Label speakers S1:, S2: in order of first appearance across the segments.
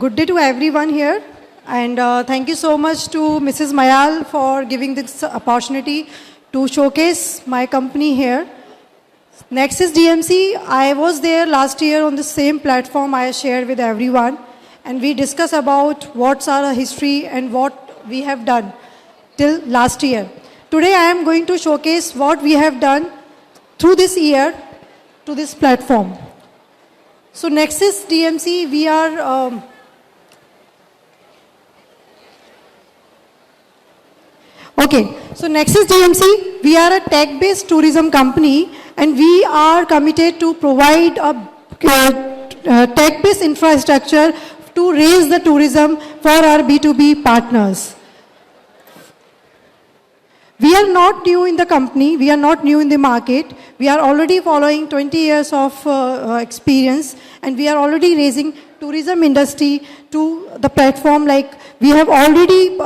S1: Good day to everyone here. And thank you so much to Mrs. Mayal for giving this opportunity to showcase my company here. Nexus DMC, I was there last year on the same platform I shared with everyone. And we discussed about what's our history and what we have done till last year. Today I am going to showcase what we have done through this year to this platform. So Nexus DMC, we are so Nexus DMC, we are a tech-based tourism company and we are committed to provide a tech-based infrastructure to raise the tourism for our B2B partners. We are not new in the company, we are not new in the market. We are already following 20 years of experience and we are already raising tourism industry to the platform. Like we have already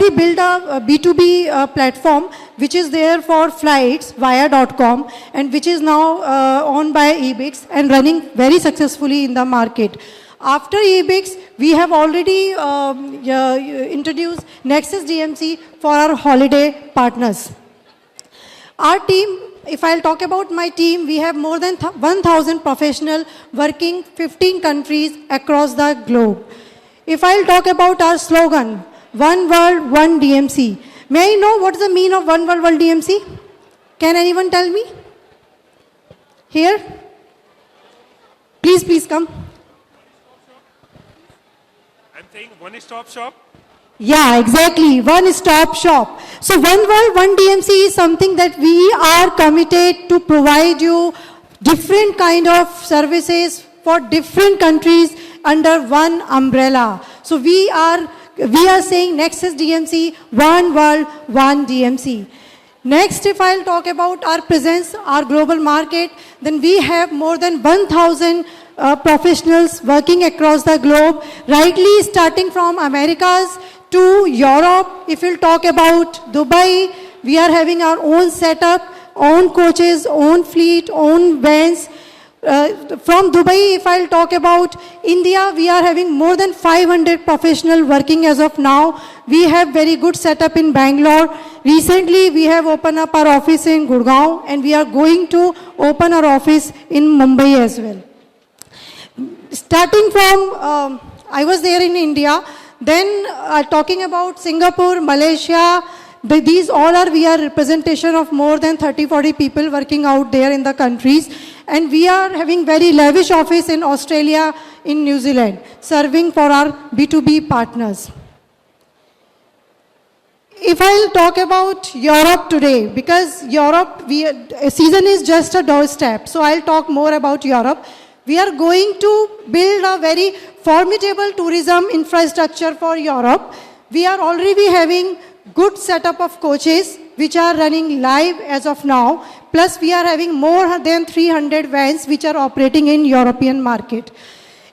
S1: built a B2B platform which is there for flights via.com and which is now owned by Ebix and running very successfully in the market. After Ebix, we have already introduced Nexus DMC for our holiday partners. Our team, if I'll talk about my team, we have more than 1,000 professionals working 15 countries across the globe. If I'll talk about our slogan, One World, One DMC. May I know what is the meaning of One World, One DMC? Can anyone tell me? Here? Please come.
S2: I'm saying one-stop shop.
S1: Yeah, exactly. One-stop shop. So One World, One DMC is something that we are committed to provide you different kind of services for different countries under one umbrella. So we are saying Nexus DMC, One World, One DMC. Next, if I'll talk about our presence, our global market, then we have more than 1,000 professionals working across the globe, rightly starting from Americas to Europe. If we'll talk about Dubai, we are having our own setup, own coaches, own fleet, own vans. From Dubai, if I'll talk about India, we are having more than 500 professionals working as of now. We have very good setup in Bangalore. Recently, we have opened up our office in Gurgaon and we are going to open our office in Mumbai as well. Starting from, I was there in India, then talking about Singapore, Malaysia, these all are, we are representation of more than 30-40 people working out there in the countries. And we are having very lavish office in Australia, in New Zealand, serving for our B2B partners. If I'll talk about Europe today, because Europe, season is just a doorstep, so I'll talk more about Europe. We are going to build a very formidable tourism infrastructure for Europe. We are already having good setup of coaches which are running live as of now. Plus we are having more than 300 vans which are operating in European market.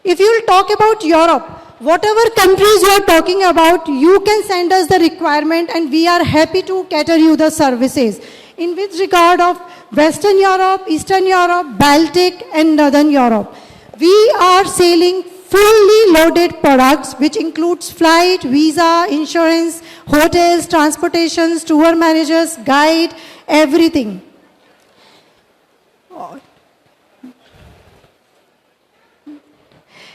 S1: If you will talk about Europe, whatever countries you are talking about, you can send us the requirement and we are happy to cater you the services. In which regard of Western Europe, Eastern Europe, Baltic and Northern Europe. We are selling fully loaded products which includes flight, visa, insurance, hotels, transportations, tour managers, guide, everything.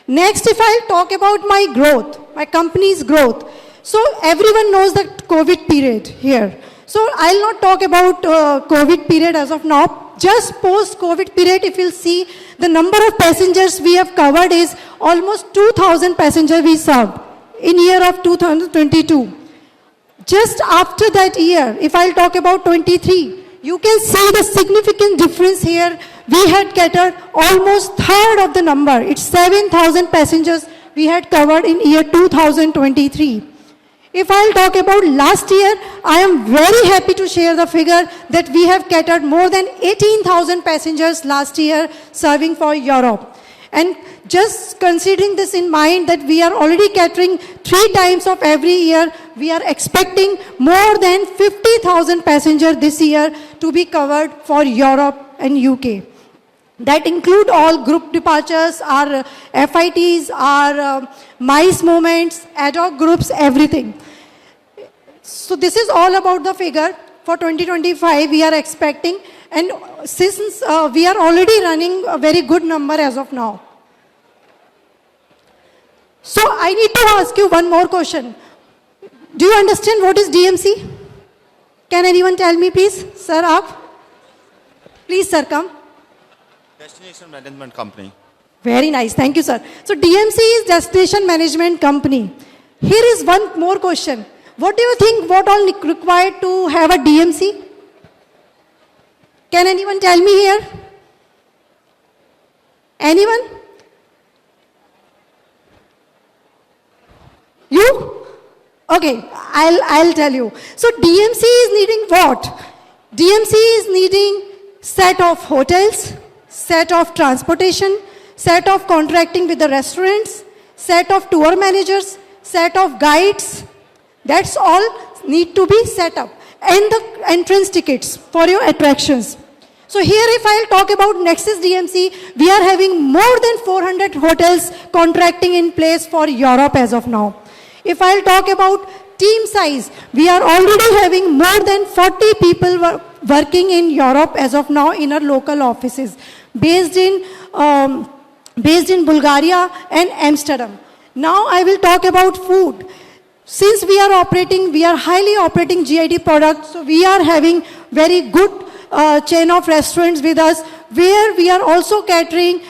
S1: Next, if I'll talk about my growth, my company's growth. So everyone knows the COVID period here. So I'll not talk about COVID period as of now. Just post-COVID period, if you'll see, the number of passengers we have covered is almost 2,000 passengers we served in year of 2022. Just after that year, if I'll talk about 23, you can see the significant difference here. We had catered almost third of the number. It's 7,000 passengers we had covered in year 2023. If I'll talk about last year, I am very happy to share the figure that we have catered more than 18,000 passengers last year serving for Europe. And just considering this in mind that we are already catering 3 times of every year, we are expecting more than 50,000 passengers this year to be covered for Europe and UK. that include all group departures, our FITs, our MICE movements, ad hoc groups, everything. So this is all about the figure for 2025 we are expecting, and since we are already running a very good number as of now. So I need to ask you one more question. Do you understand what is DMC? Can anyone tell me please? Sir, aap? Please sir, come.
S3: Destination Management Company.
S1: Very nice. Thank you, sir. So DMC is Destination Management Company. Here is one more question. What do you think, what all required to have a DMC? Can anyone tell me here? Anyone? You? Okay, I'll tell you. So DMC is needing what? DMC is needing set of hotels, set of transportation, set of contracting with the restaurants, set of tour managers, set of guides. That's all need to be set up. And the entrance tickets for your attractions. So here if I'll talk about Nexus DMC, we are having more than 400 hotels contracting in place for Europe as of now. If I'll talk about team size, we are already having more than 40 people working in Europe as of now in our local offices, based in Bulgaria and Amsterdam. Now I will talk about food. Since we are highly operating GIT products, so we are having very good chain of restaurants with us, where we are also catering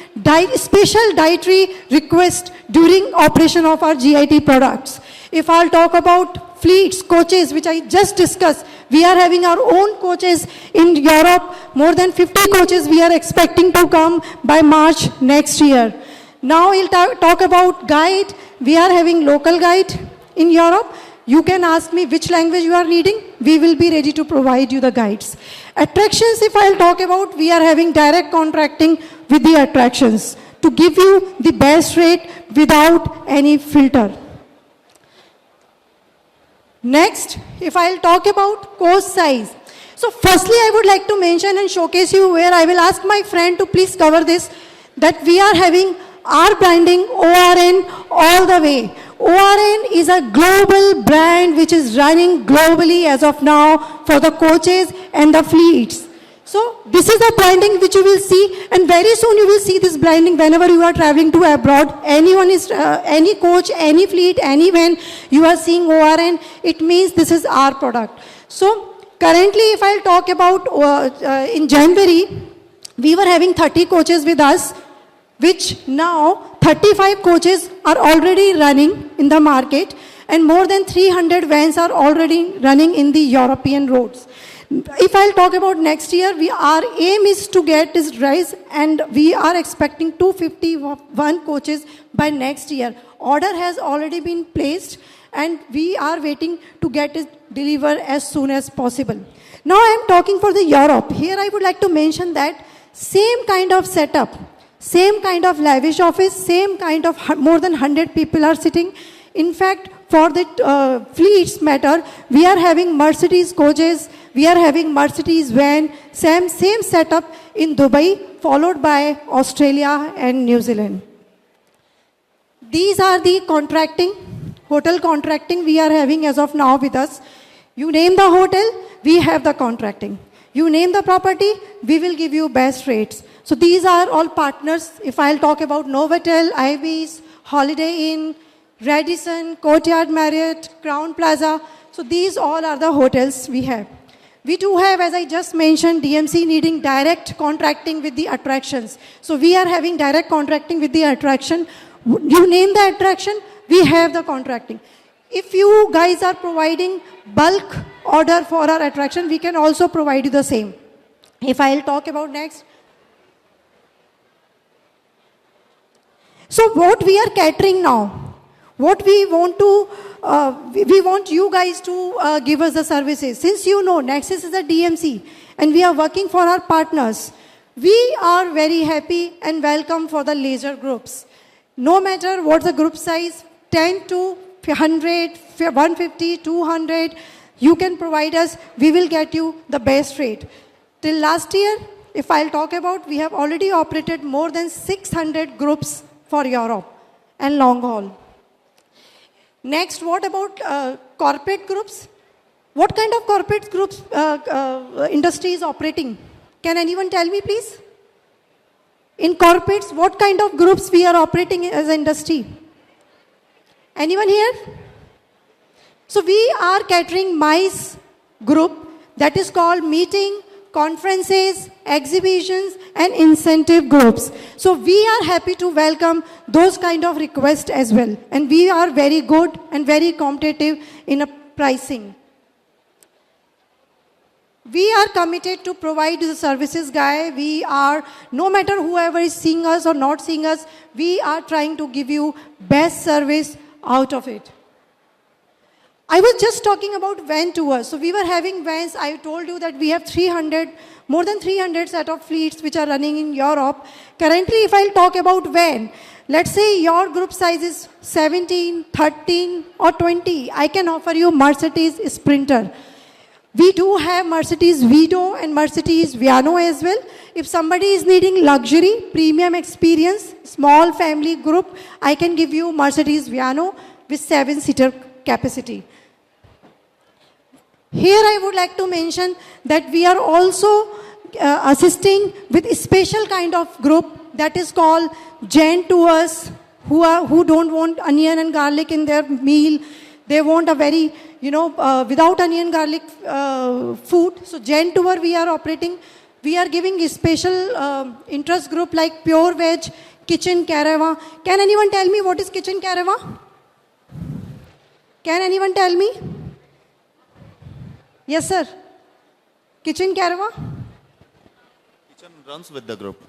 S1: special dietary requests during operation of our GIT products. If I'll talk about fleets, coaches, which I just discussed, we are having our own coaches in Europe. More than 50 coaches we are expecting to come by March next year. Now we'll talk about guide. We are having local guide in Europe. You can ask me which language you are needing. We will be ready to provide you the guides. Attractions, if I'll talk about, we are having direct contracting with the attractions to give you the best rate without any filter. Next, if I'll talk about course size. So firstly, I would like to mention and showcase you where I will ask my friend to please cover this, that we are having our branding ORN all the way. ORN is a global brand which is running globally as of now for the coaches and the fleets. So this is the branding which you will see, and very soon you will see this branding whenever you are traveling to abroad. Any coach, any fleet, any van, you are seeing ORN, it means this is our product. So currently if I'll talk about in January, we were having 30 coaches with us, which now 35 coaches are already running in the market, and more than 300 vans are already running in the European roads. If I'll talk about next year, our aim is to get this rise, and we are expecting 251 coaches by next year. Order has already been placed, and we are waiting to get it delivered as soon as possible. Now I am talking for the Europe. Here I would like to mention that same kind of setup, same kind of lavish office, same kind of more than 100 people are sitting. In fact, for the fleets matter, we are having Mercedes coaches, we are having Mercedes van, same setup in Dubai, followed by Australia and New Zealand. These are the contracting, hotel contracting we are having as of now with us. You name the hotel, we have the contracting. You name the property, we will give you best rates. So these are all partners. If I'll talk about Novotel, Ibis, Holiday Inn, Radisson, Courtyard Marriott, Crown Plaza. So these all are the hotels we have. We do have, as I just mentioned, DMC needing direct contracting with the attractions. So we are having direct contracting with the attraction. You name the attraction, we have the contracting. If you guys are providing bulk order for our attraction, we can also provide you the same. If I'll talk about next. So what we are catering now, what we want to, we want you guys to give us the services. Since you know Nexus is a DMC and we are working for our partners, we are very happy and welcome for the leisure groups. No matter what the group size, 10 to 100, 150, 200, you can provide us, we will get you the best rate. Till last year, if I'll talk about, we have already operated more than 600 groups for Europe and long haul. Next, what about corporate groups? What kind of corporate groups industry is operating? Can anyone tell me, please? In corporates, what kind of groups we are operating as an industry? Anyone here? So we are catering MICE group, that is called meeting, conferences, exhibitions, and incentive groups. So we are happy to welcome those kind of requests as well. And we are very good and very competitive in a pricing. We are committed to provide the services, guy. We are, no matter whoever is seeing us or not seeing us, we are trying to give you best service out of it. I was just talking about van tours. So we were having vans. I told you that we have more than 300 set of fleets which are running in Europe. Currently, if I'll talk about van, let's say your group size is 17, 13 or 20. I can offer you Mercedes Sprinter. We do have Mercedes Vito and Mercedes Viano as well. If somebody is needing luxury, premium experience, small family group, I can give you Mercedes Viano with 7-seater capacity. Here I would like to mention that we are also assisting with a special kind of group that is called Gen Tours, who don't want onion and garlic in their meal. They want a very, without onion garlic food. So Gen Tour we are operating. We are giving a special interest group like Pure Veg, Kitchen Caravan. Can anyone tell me what is Kitchen Caravan? Can anyone tell me? Yes, sir. Kitchen Caravan?
S3: Kitchen runs with the group.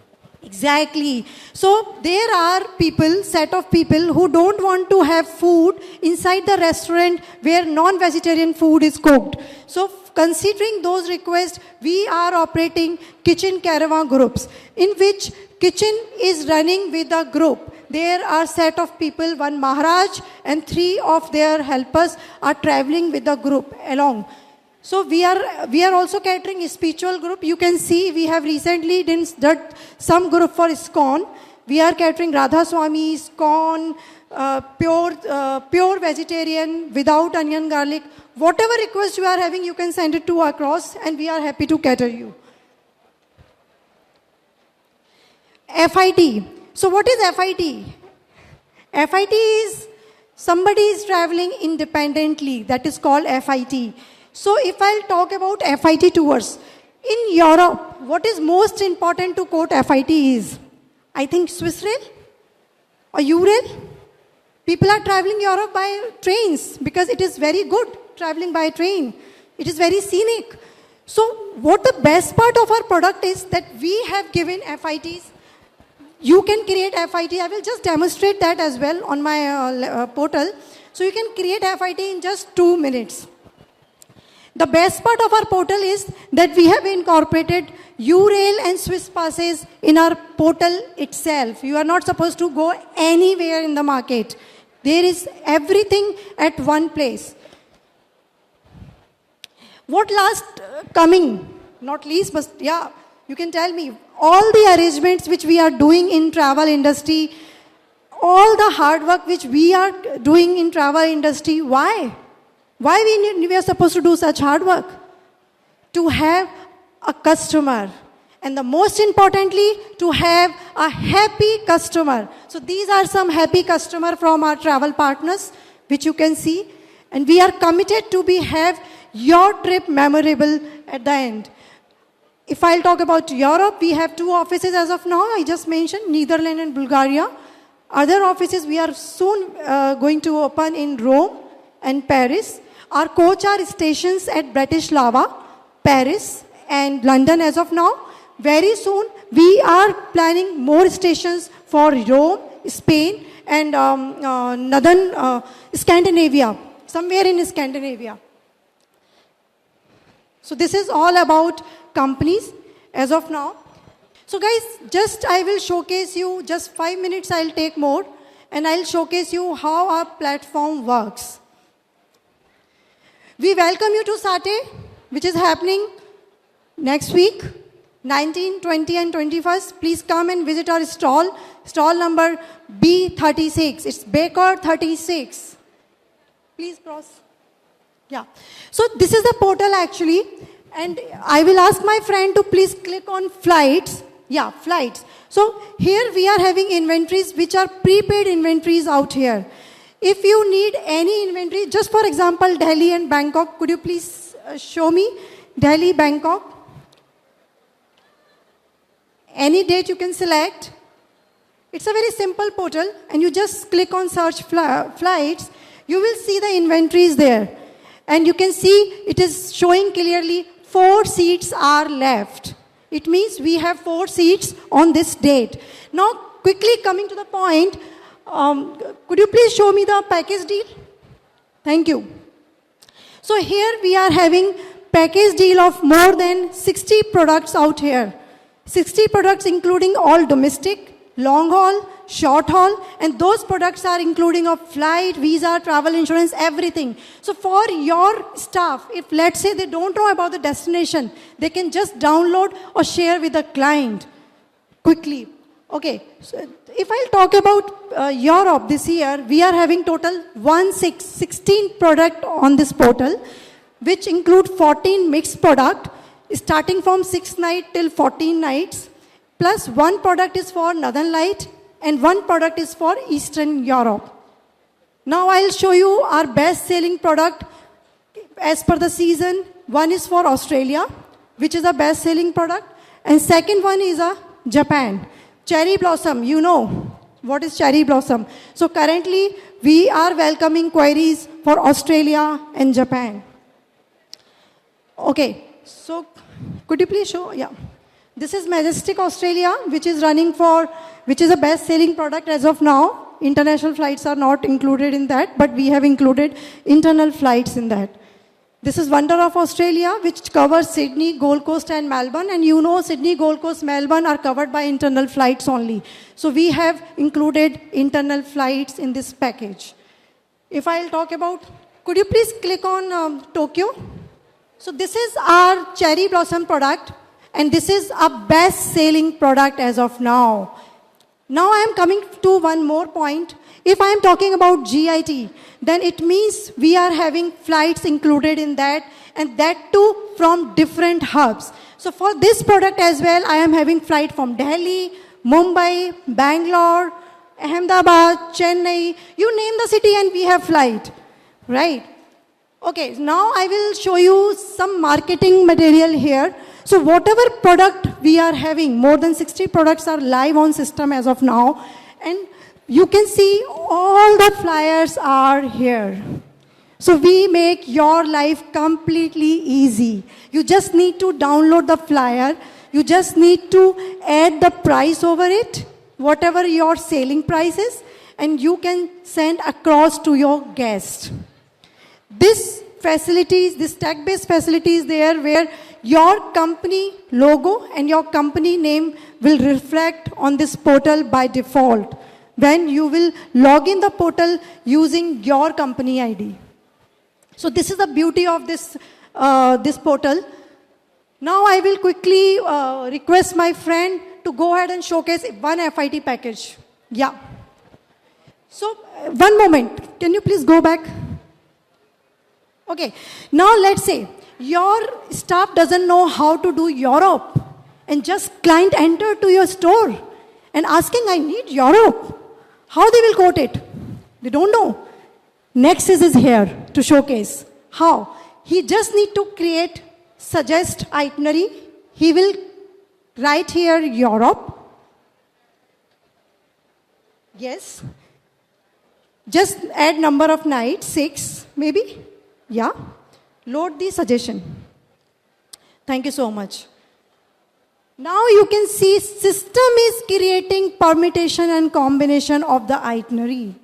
S1: Exactly. So there are set of people who don't want to have food inside the restaurant where non-vegetarian food is cooked. So considering those requests, we are operating Kitchen Caravan groups in which kitchen is running with a group. There are set of people, one Maharaj and 3 of their helpers are traveling with the group along. So we are also catering a spiritual group. You can see we have recently done some group for ISKCON. We are catering Radha Swami, ISKCON, pure vegetarian, without onion garlic. Whatever request you are having, you can send it to across and we are happy to cater you. FIT. So what is FIT? FIT is somebody is traveling independently. That is called FIT. So if I'll talk about FIT tours, in Europe, what is most important to quote FIT is, I think Swiss Rail or Eurail. People are traveling Europe by trains because it is very good traveling by train. It is very scenic. So what the best part of our product is that we have given FITs. You can create FIT. I will just demonstrate that as well on my portal. So you can create FIT in just 2 minutes. The best part of our portal is that we have incorporated Eurail and Swiss passes in our portal itself. You are not supposed to go anywhere in the market. There is everything at one place. What not least, but yeah, you can tell me, all the arrangements which we are doing in travel industry, all the hard work which we are doing in travel industry, why? Why we are supposed to do such hard work? To have a customer. And the most importantly, to have a happy customer. So these are some happy customers from our travel partners, which you can see. And we are committed to have your trip memorable at the end. If I'll talk about Europe, we have 2 offices as of now. I just mentioned Netherlands and Bulgaria. Other offices we are soon going to open in Rome and Paris. Our coach are stations at Bratislava, Paris and London as of now. Very soon we are planning more stations for Rome, Spain and northern Scandinavia, somewhere in Scandinavia. So this is all about companies as of now. So guys, I will showcase you, just 5 minutes I'll take more and I'll showcase you how our platform works. We welcome you to SATE, which is happening next week. 19, 20 and 21st, please come and visit our stall. Stall number B36. It's Baker 36. Please cross. Yeah. So this is the portal actually. And I will ask my friend to please click on flights. Yeah, flights. So here we are having inventories which are prepaid inventories out here. If you need any inventory, just for example, Delhi and Bangkok, could you please show me Delhi, Bangkok? Any date you can select. It's a very simple portal and you just click on search flights. You will see the inventories there. And you can see it is showing clearly 4 seats are left. It means we have 4 seats on this date. Now, quickly coming to the point, could you please show me the package deal? Thank you. So here we are having package deal of more than 60 products out here. 60 products including all domestic, long haul, short haul, and those products are including of flight, visa, travel insurance, everything. So for your staff, if let's say they don't know about the destination, they can just download or share with the client quickly. Okay, so if I'll talk about Europe this year, we are having total 16 product on this portal, which include 14 mixed product, starting from 6 nights till 14 nights, plus 1 product is for Northern Light and 1 product is for Eastern Europe. Now I'll show you our best selling product as per the season. 1 is for Australia, which is a best selling product, and second one is a Japan. Cherry Blossom, you know what is Cherry Blossom. So currently we are welcoming queries for Australia and Japan. Okay, so could you please show? Yeah. This is Majestic Australia, which is a best-selling product as of now. International flights are not included in that, but we have included internal flights in that. This is Wonder of Australia, which covers Sydney, Gold Coast and Melbourne. And you know Sydney, Gold Coast, Melbourne are covered by internal flights only. So we have included internal flights in this package. If I'll talk about, could you please click on Tokyo? So this is our Cherry Blossom product. And this is a best-selling product as of now. Now I am coming to one more point. If I am talking about GIT, then it means we are having flights included in that, and that too from different hubs. So for this product as well, I am having flight from Delhi, Mumbai, Bangalore, Ahmedabad, Chennai. You name the city and we have flight, right? Okay, now I will show you some marketing material here. So whatever product we are having, more than 60 products are live on system as of now. And you can see all the flyers are here. So we make your life completely easy. You just need to download the flyer. You just need to add the price over it, whatever your selling price is, and you can send across to your guest. This facilities, this tech-based facility is there where your company logo and your company name will reflect on this portal by default when you will log in the portal using your company ID. So this is the beauty of this portal. Now I will quickly request my friend to go ahead and showcase one FIT package. Yeah. So one moment, can you please go back? Okay, now let's say your staff doesn't know how to do Europe and just client enter to your store and asking, I need Europe. How they will quote it? They don't know. Nexus is here to showcase. How? He just need to create, suggest itinerary. He will write here Europe. Yes. Just add number of nights, 6 maybe. Yeah. Load the suggestion. Thank you so much. Now you can see system is creating permutation and combination of the itinerary.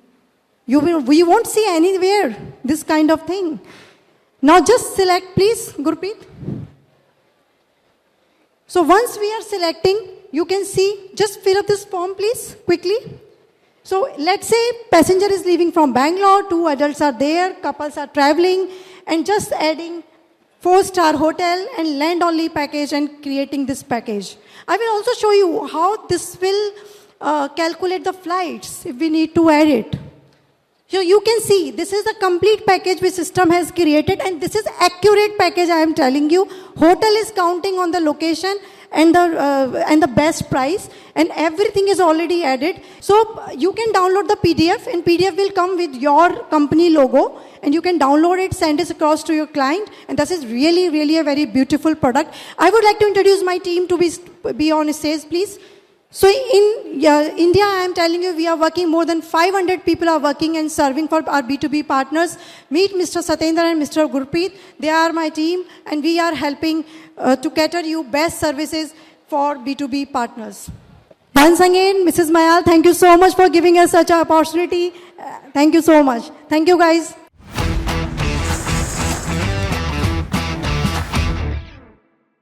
S1: We won't see anywhere this kind of thing. Now just select please, Gurpreet. So once we are selecting, you can see, just fill up this form please, quickly. So let's say passenger is leaving from Bangalore, 2 adults are there, couples are traveling, and just adding 4-star hotel and land only package and creating this package. I will also show you how this will calculate the flights if we need to add it. So you can see this is the complete package which system has created, and this is accurate package I am telling you. Hotel is counting on the location and the best price, and everything is already added. So you can download the PDF, and PDF will come with your company logo, and you can download it, send it across to your client, and this is really, really a very beautiful product. I would like to introduce my team to be on stage, please. So in India, I am telling you, we are working, more than 500 people are working and serving for our B2B partners. Meet Mr. Satendra and Mr. Gurpreet. They are my team, and we are helping to cater you best services for B2B partners. Once again, Mrs. Mayal, thank you so much for giving us such an opportunity. Thank you so much. Thank you, guys.